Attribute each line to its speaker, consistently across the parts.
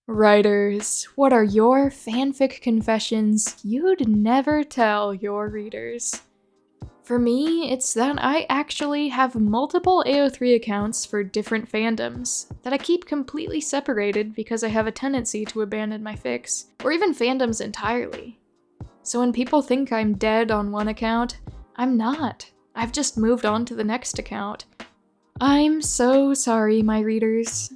Speaker 1: Writers, what are your fanfic confessions you'd never tell your readers? For me, it's that I actually have multiple AO3 accounts for different fandoms that I keep completely separated because I have a tendency to abandon my fics, or even fandoms entirely. So when people think I'm dead on one account, I'm not. I've just moved on to the next account. I'm so sorry, my readers.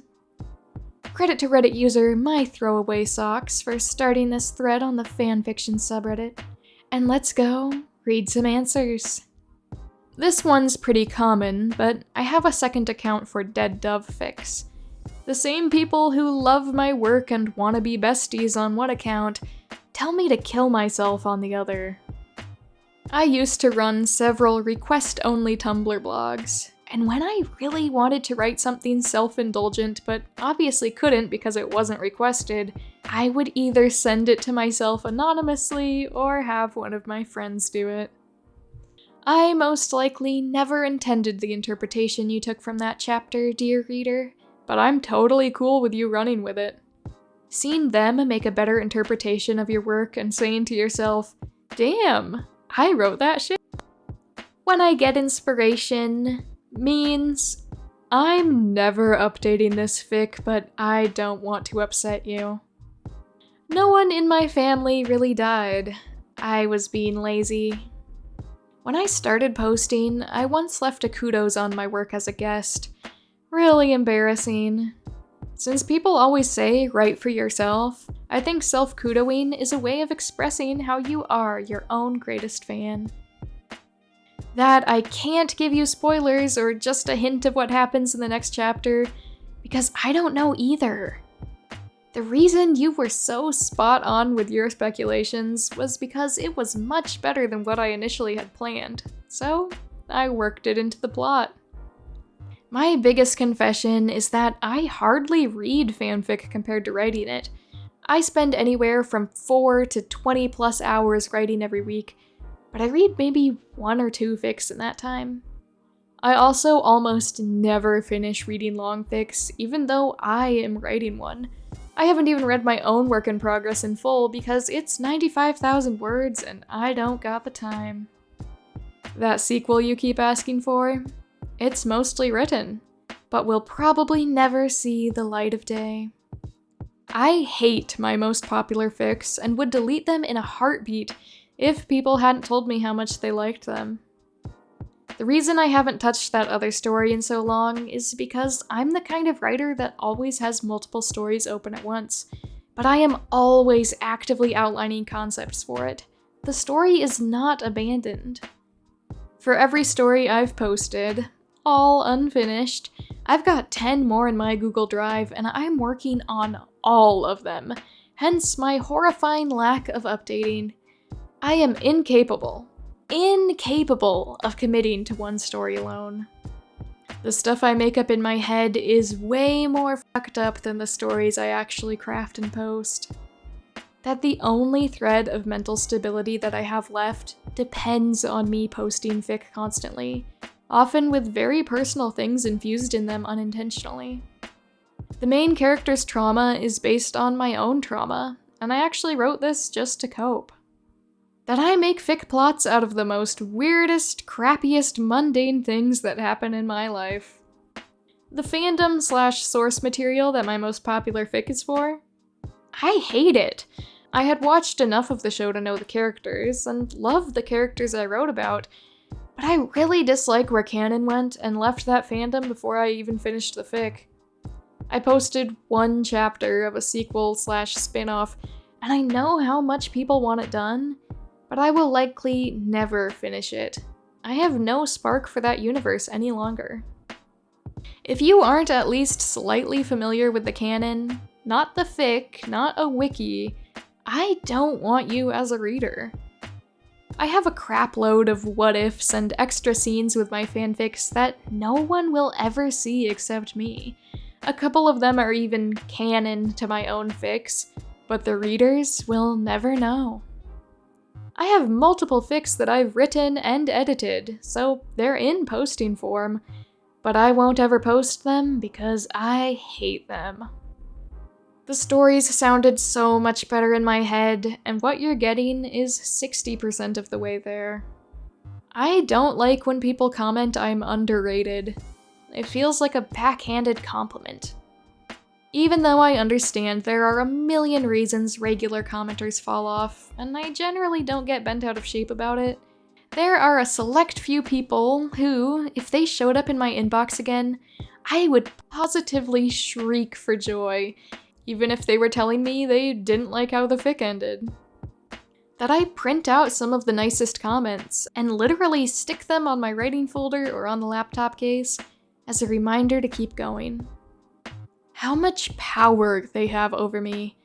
Speaker 1: Credit to Reddit user My Throwaway Socks for starting this thread on the fanfiction subreddit. And let's go read some answers. This one's pretty common, but I have a second account for Dead Dove fics. The same people who love my work and wanna be besties on one account tell me to kill myself on the other. I used to run several request-only Tumblr blogs, and when I really wanted to write something self-indulgent, but obviously couldn't because it wasn't requested, I would either send it to myself anonymously or have one of my friends do it. I most likely never intended the interpretation you took from that chapter, dear reader, but I'm totally cool with you running with it. Seeing them make a better interpretation of your work and saying to yourself, damn, I wrote that shit. When I get inspiration means I'm never updating this fic, but I don't want to upset you. No one in my family really died. I was being lazy. When I started posting, I once left a kudos on my work as a guest. Really embarrassing. Since people always say, write for yourself, I think self-kudoing is a way of expressing how you are your own greatest fan. That I can't give you spoilers or just a hint of what happens in the next chapter, because I don't know either. The reason you were so spot on with your speculations was because it was much better than what I initially had planned, so I worked it into the plot. My biggest confession is that I hardly read fanfic compared to writing it. I spend anywhere from 4 to 20 plus hours writing every week, but I read maybe 1 or 2 fics in that time. I also almost never finish reading long fics, even though I am writing one. I haven't even read my own work in progress in full because it's 95,000 words and I don't got the time. That sequel you keep asking for? It's mostly written, but will probably never see the light of day. I hate my most popular fics and would delete them in a heartbeat if people hadn't told me how much they liked them. The reason I haven't touched that other story in so long is because I'm the kind of writer that always has multiple stories open at once, but I am always actively outlining concepts for it. The story is not abandoned. For every story I've posted, all unfinished, I've got 10 more in my Google Drive and I'm working on all of them, hence my horrifying lack of updating. I am incapable of committing to one story alone. The stuff I make up in my head is way more fucked up than the stories I actually craft and post. That the only thread of mental stability that I have left depends on me posting fic constantly, often with very personal things infused in them unintentionally. The main character's trauma is based on my own trauma, and I actually wrote this just to cope. That I make fic plots out of the most weirdest, crappiest, mundane things that happen in my life. The fandom/source material that my most popular fic is for? I hate it! I had watched enough of the show to know the characters, and loved the characters I wrote about, but I really dislike where canon went and left that fandom before I even finished the fic. I posted 1 chapter of a sequel/spin-off, and I know how much people want it done, but I will likely never finish it. I have no spark for that universe any longer. If you aren't at least slightly familiar with the canon, not the fic, not a wiki, I don't want you as a reader. I have a crap load of what-ifs and extra scenes with my fanfics that no one will ever see except me. A couple of them are even canon to my own fics, but the readers will never know. I have multiple fics that I've written and edited, so they're in posting form, but I won't ever post them because I hate them. The stories sounded so much better in my head, and what you're getting is 60% of the way there. I don't like when people comment I'm underrated. It feels like a backhanded compliment. Even though I understand there are a million reasons regular commenters fall off, and I generally don't get bent out of shape about it, there are a select few people who, if they showed up in my inbox again, I would positively shriek for joy, even if they were telling me they didn't like how the fic ended. That I print out some of the nicest comments and literally stick them on my writing folder or on the laptop case as a reminder to keep going. How much power they have over me.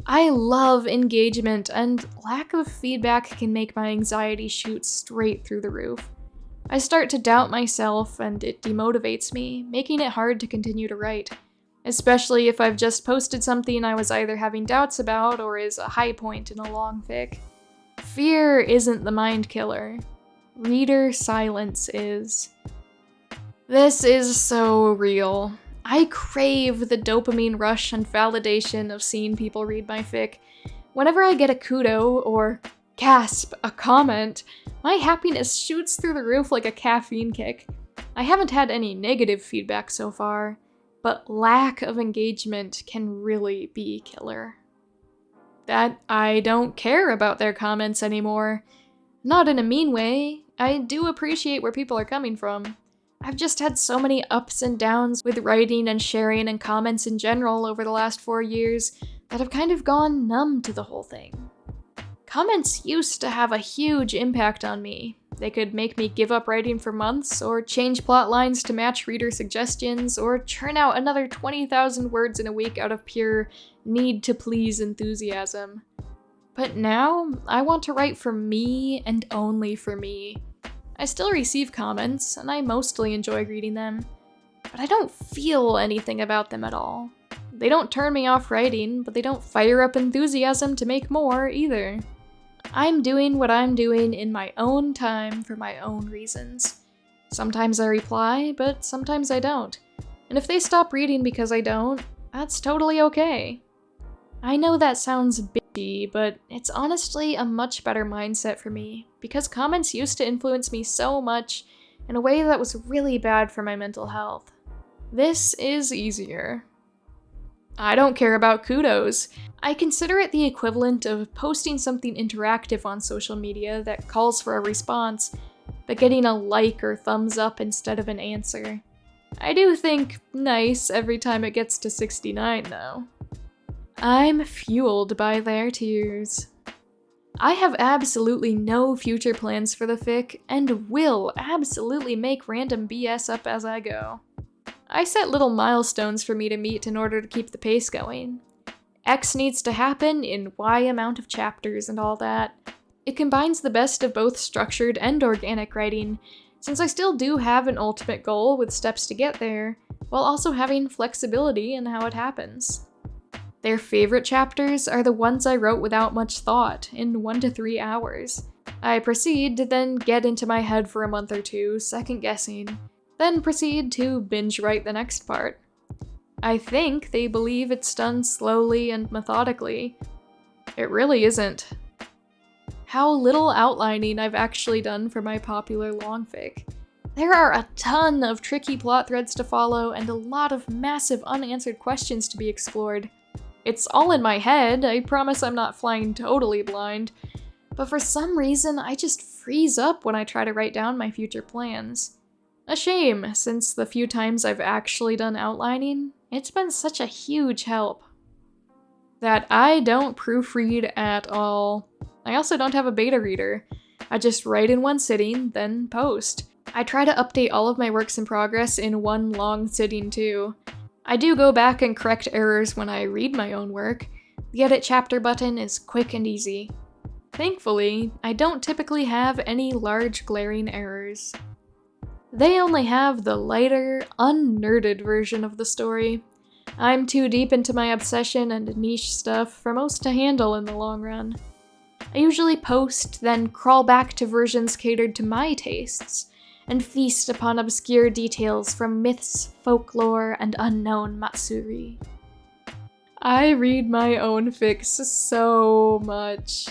Speaker 1: I love engagement, and lack of feedback can make my anxiety shoot straight through the roof. I start to doubt myself, and it demotivates me, making it hard to continue to write. Especially if I've just posted something I was either having doubts about or is a high point in a long fic. Fear isn't the mind killer. Reader silence is. This is so real. I crave the dopamine rush and validation of seeing people read my fic. Whenever I get a kudo or, gasp, a comment, my happiness shoots through the roof like a caffeine kick. I haven't had any negative feedback so far, but lack of engagement can really be killer. That I don't care about their comments anymore. Not in a mean way, I do appreciate where people are coming from. I've just had so many ups and downs with writing and sharing and comments in general over the last 4 years that I've kind of gone numb to the whole thing. Comments used to have a huge impact on me. They could make me give up writing for months, or change plot lines to match reader suggestions, or churn out another 20,000 words in a week out of pure need-to-please enthusiasm. But now, I want to write for me and only for me. I still receive comments, and I mostly enjoy reading them, but I don't feel anything about them at all. They don't turn me off writing, but they don't fire up enthusiasm to make more either. I'm doing what I'm doing in my own time for my own reasons. Sometimes I reply, but sometimes I don't. And if they stop reading because I don't, that's totally okay. I know that sounds bitchy, but it's honestly a much better mindset for me, because comments used to influence me so much in a way that was really bad for my mental health. This is easier. I don't care about kudos. I consider it the equivalent of posting something interactive on social media that calls for a response, but getting a like or thumbs up instead of an answer. I do think nice every time it gets to 69 though. I'm fueled by their tears. I have absolutely no future plans for the fic, and will absolutely make random BS up as I go. I set little milestones for me to meet in order to keep the pace going. X needs to happen in Y amount of chapters and all that. It combines the best of both structured and organic writing, since I still do have an ultimate goal with steps to get there, while also having flexibility in how it happens. Their favorite chapters are the ones I wrote without much thought, in 1 to 3 hours. I proceed to then get into my head for a month or two, second-guessing, then proceed to binge write the next part. I think they believe it's done slowly and methodically. It really isn't. How little outlining I've actually done for my popular longfic. There are a ton of tricky plot threads to follow and a lot of massive unanswered questions to be explored. It's all in my head, I promise I'm not flying totally blind, but for some reason I just freeze up when I try to write down my future plans. A shame, since the few times I've actually done outlining, it's been such a huge help. That I don't proofread at all. I also don't have a beta reader. I just write in one sitting, then post. I try to update all of my works in progress in one long sitting too. I do go back and correct errors when I read my own work. The edit chapter button is quick and easy. Thankfully, I don't typically have any large glaring errors. They only have the lighter, unnerded version of the story. I'm too deep into my obsession and niche stuff for most to handle in the long run. I usually post, then crawl back to versions catered to my tastes, and feast upon obscure details from myths, folklore, and unknown matsuri. I read my own fics so much.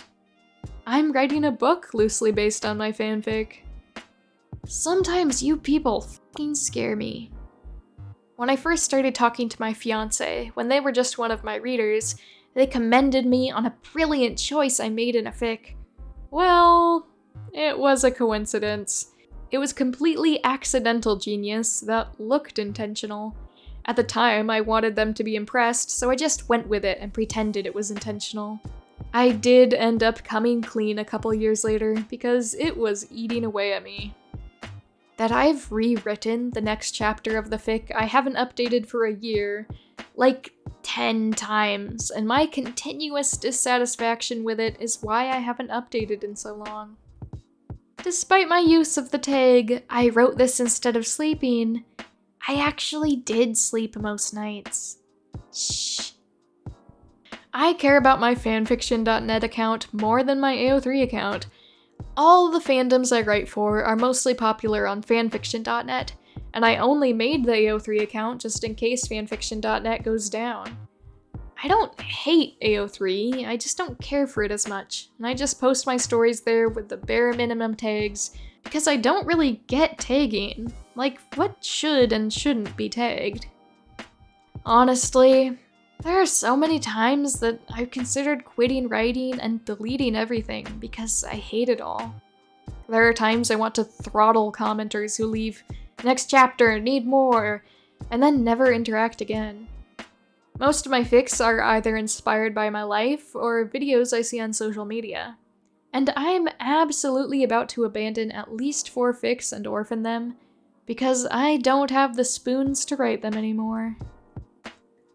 Speaker 1: I'm writing a book loosely based on my fanfic. Sometimes you people fucking scare me. When I first started talking to my fiance, when they were just one of my readers, they commended me on a brilliant choice I made in a fic. Well, it was a coincidence. It was completely accidental genius that looked intentional. At the time, I wanted them to be impressed, so I just went with it and pretended it was intentional. I did end up coming clean a couple years later because it was eating away at me. That I've rewritten the next chapter of the fic I haven't updated for a year, like 10 times, and my continuous dissatisfaction with it is why I haven't updated in so long. Despite my use of the tag, I wrote this instead of sleeping, I actually did sleep most nights. Shh. I care about my fanfiction.net account more than my AO3 account. All the fandoms I write for are mostly popular on fanfiction.net, and I only made the AO3 account just in case fanfiction.net goes down. I don't hate AO3, I just don't care for it as much, and I just post my stories there with the bare minimum tags because I don't really get tagging. Like, what should and shouldn't be tagged? Honestly, there are so many times that I've considered quitting writing and deleting everything because I hate it all. There are times I want to throttle commenters who leave "next chapter, need more," and then never interact again. Most of my fics are either inspired by my life or videos I see on social media. And I'm absolutely about to abandon at least 4 fics and orphan them because I don't have the spoons to write them anymore.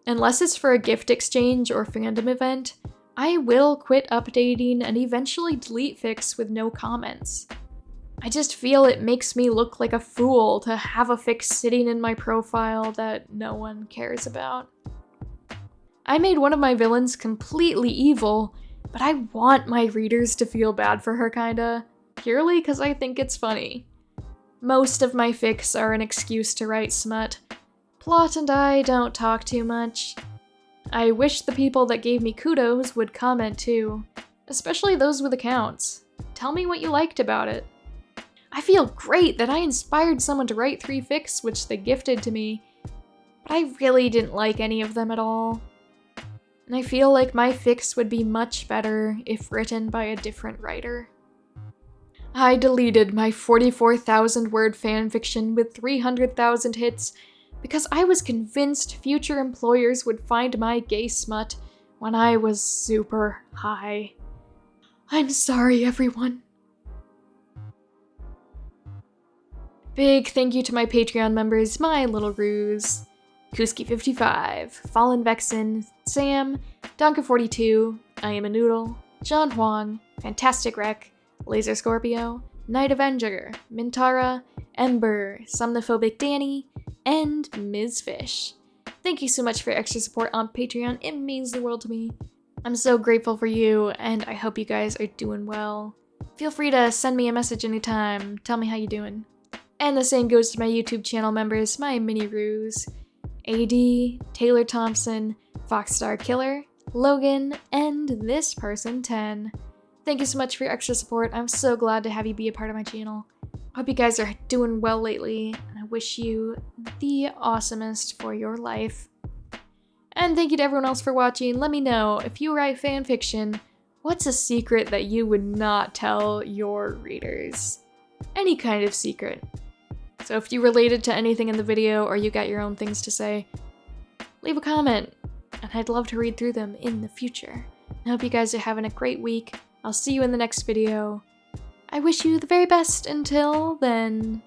Speaker 1: Unless it's for a gift exchange or fandom event, I will quit updating and eventually delete fics with no comments. I just feel it makes me look like a fool to have a fic sitting in my profile that no one cares about. I made one of my villains completely evil, but I want my readers to feel bad for her kinda, purely because I think it's funny. Most of my fics are an excuse to write smut. Plot and I don't talk too much. I wish the people that gave me kudos would comment too, especially those with accounts. Tell me what you liked about it. I feel great that I inspired someone to write 3 fics which they gifted to me, but I really didn't like any of them at all. And I feel like my fics would be much better if written by a different writer. I deleted my 44,000 word fanfiction with 300,000 hits because I was convinced future employers would find my gay smut when I was super high. I'm sorry, everyone. Big thank you to my Patreon members, my little ruse, Kuski55, Fallen Vexen, Sam, Donka42, I Am a Noodle, John Huang, Fantastic Wreck, Laser Scorpio, Night Avenger, Mintara, Ember, Somnophobic Danny, and Ms. Fish. Thank you so much for your extra support on Patreon, it means the world to me. I'm so grateful for you, and I hope you guys are doing well. Feel free to send me a message anytime, tell me how you doing. And the same goes to my YouTube channel members, my mini-roos, AD, Taylor Thompson, Foxstar Killer, Logan, and this person, 10. Thank you so much for your extra support, I'm so glad to have you be a part of my channel. Hope you guys are doing well lately, and I wish you the awesomest for your life. And thank you to everyone else for watching. Let me know, if you write fanfiction, what's a secret that you would not tell your readers? Any kind of secret. So if you related to anything in the video or you got your own things to say, leave a comment, and I'd love to read through them in the future. I hope you guys are having a great week. I'll see you in the next video. I wish you the very best until then.